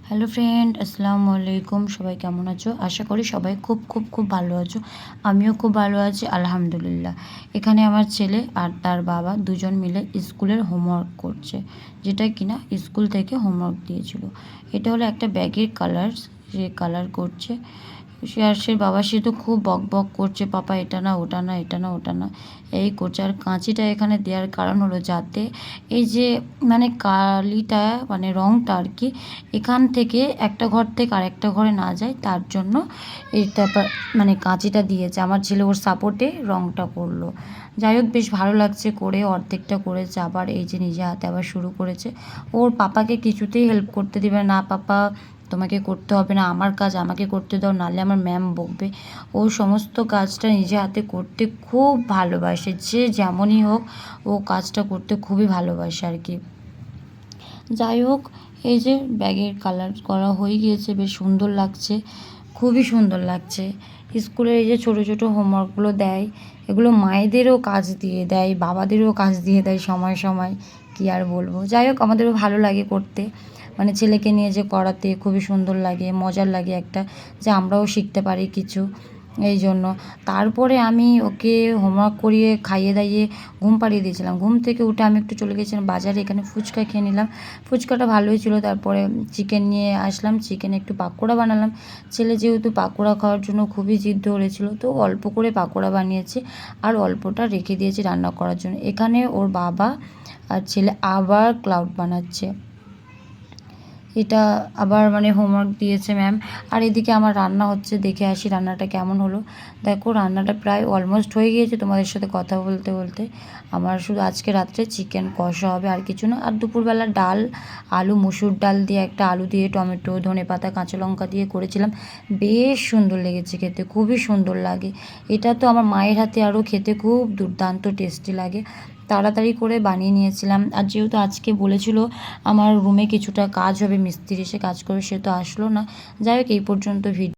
Hello friend, আসসালামু আলাইকুম। সবাই কেমন আছো? আশা করি সবাই খুব খুব খুব ভালো আছো। আমিও খুব ভালো আছি, আলহামদুলিল্লাহ। এখানে আমার ছেলে আর তার বাবা দুজন মিলে স্কুলের হোমওয়ার্ক করছে, যেটা কিনা স্কুল থেকে হোমওয়ার্ক দিয়েছিল। এটা হলো একটা ব্যাগের কালার, সে কালার করছে। সে বাবা সে তো খুব বক বক করছে, পাপা এটা না ওটা না, এটা না ওটা না, এই করছে। আর কাঁচিটা এখানে দেওয়ার কারণ হলো যাতে এই যে মানে কালিটা মানে রঙটা আর কি এখান থেকে একটা ঘর থেকে আরেকটা ঘরে না যায়, তার জন্য এইটা মানে কাঁচিটা দিয়েছে। আমার ছেলে ওর সাপোর্টে রঙটা করলো। যাই হোক, বেশ ভালো লাগছে করে, অর্ধেকটা করেছে, আবার এই যে নিজে হাতে আবার শুরু করেছে। ওর পাপাকে কিছুতেই হেল্প করতে দিবে না, পাপা তোমাকে করতে হবে না, আমার কাজ আমাকে করতে দাও, নাহলে আমার ম্যাম বকবে। ও সমস্ত কাজটা নিজে হাতে করতে খুব ভালোবাসে, যে যেমনই হোক ও কাজটা করতে খুবই ভালোবাসে আর কি। যাই হোক, এই যে ব্যাগের কালার করা হয়ে গিয়েছে, বেশ সুন্দর লাগছে, খুবই সুন্দর লাগছে। স্কুলের এই যে ছোটো ছোটো হোমওয়ার্কগুলো দেয়, এগুলো মায়েদেরও কাজ দিয়ে দেয়, বাবাদেরও কাজ দিয়ে দেয় সময় সময়, কী আর বলবো। যাই হোক, আমাদেরও ভালো লাগে করতে, মানে ছেলেকে নিয়ে যে করাতে খুবই সুন্দর লাগে, মজার লাগে একটা, যে আমরাও শিখতে পারি কিছু, এই জন্য। তারপরে আমি ওকে হোমওয়ার্ক করিয়ে খাইয়ে দাইয়ে ঘুম পাড়িয়ে দিয়েছিলাম। ঘুম থেকে উঠে আমি একটু চলে গেছিলাম বাজারে, এখানে ফুচকা খেয়ে নিলাম। ফুচকাটা ভালোই ছিল। তারপরে চিকেন নিয়ে আসলাম, চিকেন একটু পাকোড়া বানালাম। ছেলে যেহেতু পাকোড়া খাওয়ার জন্য খুবই জিদ ধরেছিল, তো অল্প করে পাকোড়া বানিয়েছি আর অল্পটা রেখে দিয়েছি রান্না করার জন্য। এখানে ওর বাবা আর ছেলে আবার ক্লাউড বানাচ্ছে, এটা আবার মানে হোমওয়ার্ক দিয়েছে ম্যাম। আর এদিকে আমার রান্না হচ্ছে, দেখে আসি রান্নাটা কেমন হলো। দেখো, রান্নাটা প্রায় অলমোস্ট হয়ে গিয়েছে তোমাদের সাথে কথা বলতে বলতে। আমার শুধু আজকে রাত্রে চিকেন কষা হবে, আর কিছু না। আর দুপুরবেলা ডাল, আলু, মুসুর ডাল দিয়ে, একটা আলু দিয়ে, টমেটো, ধনেপাতা, কাঁচা লঙ্কা দিয়ে করেছিলাম। বেশ সুন্দর লেগেছে খেতে, খুবই সুন্দর লাগে। এটা তো আমার মায়ের হাতে আরও খেতে খুব দুর্দান্ত টেস্টি লাগে। তাড়াতাড়ি করে বানিয়ে নিয়েছিলাম। আর যেহেতু আজকে বলেছিল আমার রুমে কিছুটা কাজ হবে, মিস্ত্রি এসে কাজ করবে, সে তো আসলো না। যাই হোক, এই পর্যন্ত ভিডিও।